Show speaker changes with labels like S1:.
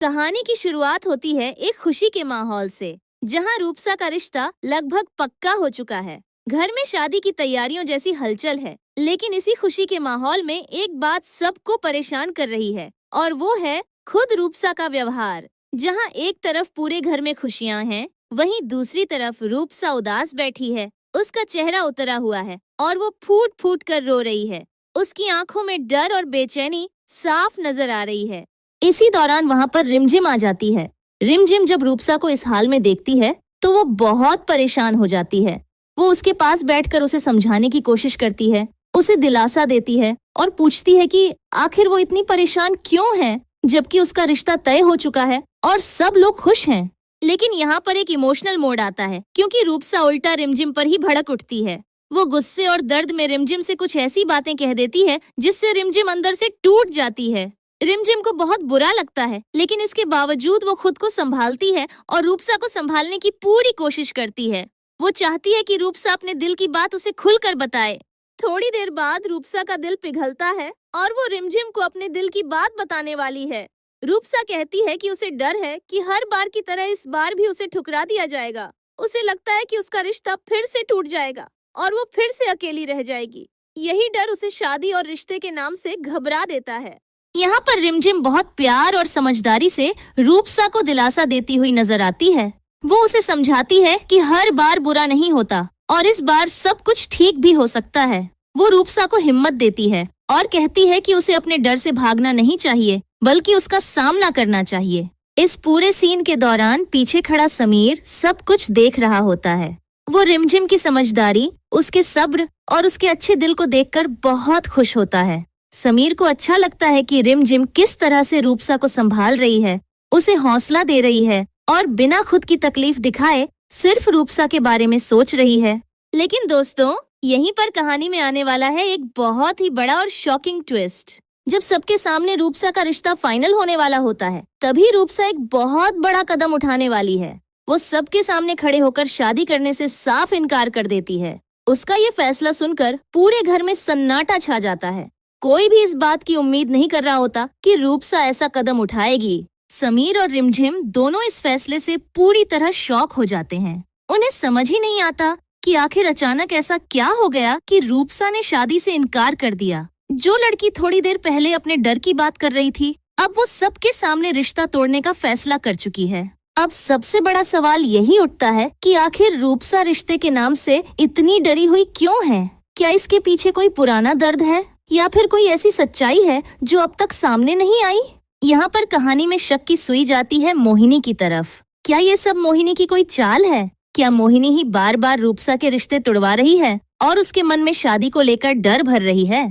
S1: कहानी की शुरुआत होती है एक खुशी के माहौल से, जहां रूपसा का रिश्ता लगभग पक्का हो चुका है। घर में शादी की तैयारियों जैसी हलचल है, लेकिन इसी खुशी के माहौल में एक बात सबको परेशान कर रही है, और वो है खुद रूपसा का व्यवहार। जहां एक तरफ पूरे घर में खुशियां हैं, वहीं दूसरी तरफ रूपसा उदास बैठी है। उसका चेहरा उतरा हुआ है और वो फूट फूट कर रो रही है। उसकी आंखों में डर और बेचैनी साफ नजर आ रही है। इसी दौरान वहाँ पर रिमझिम आ जाती है। रिमझिम जब रूपसा को इस हाल में देखती है तो वो बहुत परेशान हो जाती है। वो उसके पास बैठकर उसे समझाने की कोशिश करती है, उसे दिलासा देती है और पूछती है कि आखिर वो इतनी परेशान क्यों है, जबकि उसका रिश्ता तय हो चुका है और सब लोग खुश हैं। लेकिन यहाँ पर एक इमोशनल मोड़ आता है, क्योंकि रूपसा उल्टा रिमझिम पर ही भड़क उठती है। वो गुस्से और दर्द में रिमझिम से कुछ ऐसी बातें कह देती है जिससे रिमझिम अंदर से टूट जाती है। रिमझिम को बहुत बुरा लगता है, लेकिन इसके बावजूद वो खुद को संभालती है और रूपसा को संभालने की पूरी कोशिश करती है। वो चाहती है कि रूपसा अपने दिल की बात उसे खुलकर बताए। थोड़ी देर बाद रूपसा का दिल पिघलता है और वो रिमझिम को अपने दिल की बात बताने वाली है। रूपसा कहती है कि उसे डर है कि हर बार की तरह इस बार भी उसे ठुकरा दिया जाएगा। उसे लगता है कि उसका रिश्ता फिर से टूट जाएगा और वो फिर से अकेली रह जाएगी। यही डर उसे शादी और रिश्ते के नाम से घबरा देता है। यहाँ पर रिमझिम बहुत प्यार और समझदारी से रूपसा को दिलासा देती हुई नजर आती है। वो उसे समझाती है कि हर बार बुरा नहीं होता और इस बार सब कुछ ठीक भी हो सकता है। वो रूपसा को हिम्मत देती है और कहती है कि उसे अपने डर से भागना नहीं चाहिए, बल्कि उसका सामना करना चाहिए। इस पूरे सीन के दौरान पीछे खड़ा समीर सब कुछ देख रहा होता है। वो रिमझिम की समझदारी, उसके सब्र और उसके अच्छे दिल को देखकर बहुत खुश होता है। समीर को अच्छा लगता है कि रिमझिम किस तरह से रूपसा को संभाल रही है, उसे हौसला दे रही है और बिना खुद की तकलीफ दिखाए सिर्फ रूपसा के बारे में सोच रही है। लेकिन दोस्तों, यहीं पर कहानी में आने वाला है एक बहुत ही बड़ा और शॉकिंग ट्विस्ट। जब सबके सामने रूपसा का रिश्ता फाइनल होने वाला होता है, तभी रूपसा एक बहुत बड़ा कदम उठाने वाली है। वो सबके सामने खड़े होकर शादी करने से साफ इनकार कर देती है। उसका ये फैसला सुनकर पूरे घर में सन्नाटा छा जाता है। कोई भी इस बात की उम्मीद नहीं कर रहा होता कि रूपसा ऐसा कदम उठाएगी। समीर और रिमझिम दोनों इस फैसले से पूरी तरह शॉक हो जाते हैं। उन्हें समझ ही नहीं आता कि आखिर अचानक ऐसा क्या हो गया कि रूपसा ने शादी से इनकार कर दिया। जो लड़की थोड़ी देर पहले अपने डर की बात कर रही थी, अब वो सबके सामने रिश्ता तोड़ने का फैसला कर चुकी है। अब सबसे बड़ा सवाल यही उठता है कि आखिर रूपसा रिश्ते के नाम से इतनी डरी हुई क्यों है? क्या इसके पीछे कोई पुराना दर्द है या फिर कोई ऐसी सच्चाई है जो अब तक सामने नहीं आई? यहाँ पर कहानी में शक की सुई जाती है मोहिनी की तरफ। क्या ये सब मोहिनी की कोई चाल है? क्या मोहिनी ही बार बार रूपसा के रिश्ते तोड़वा रही है और उसके मन में शादी को लेकर डर भर रही है?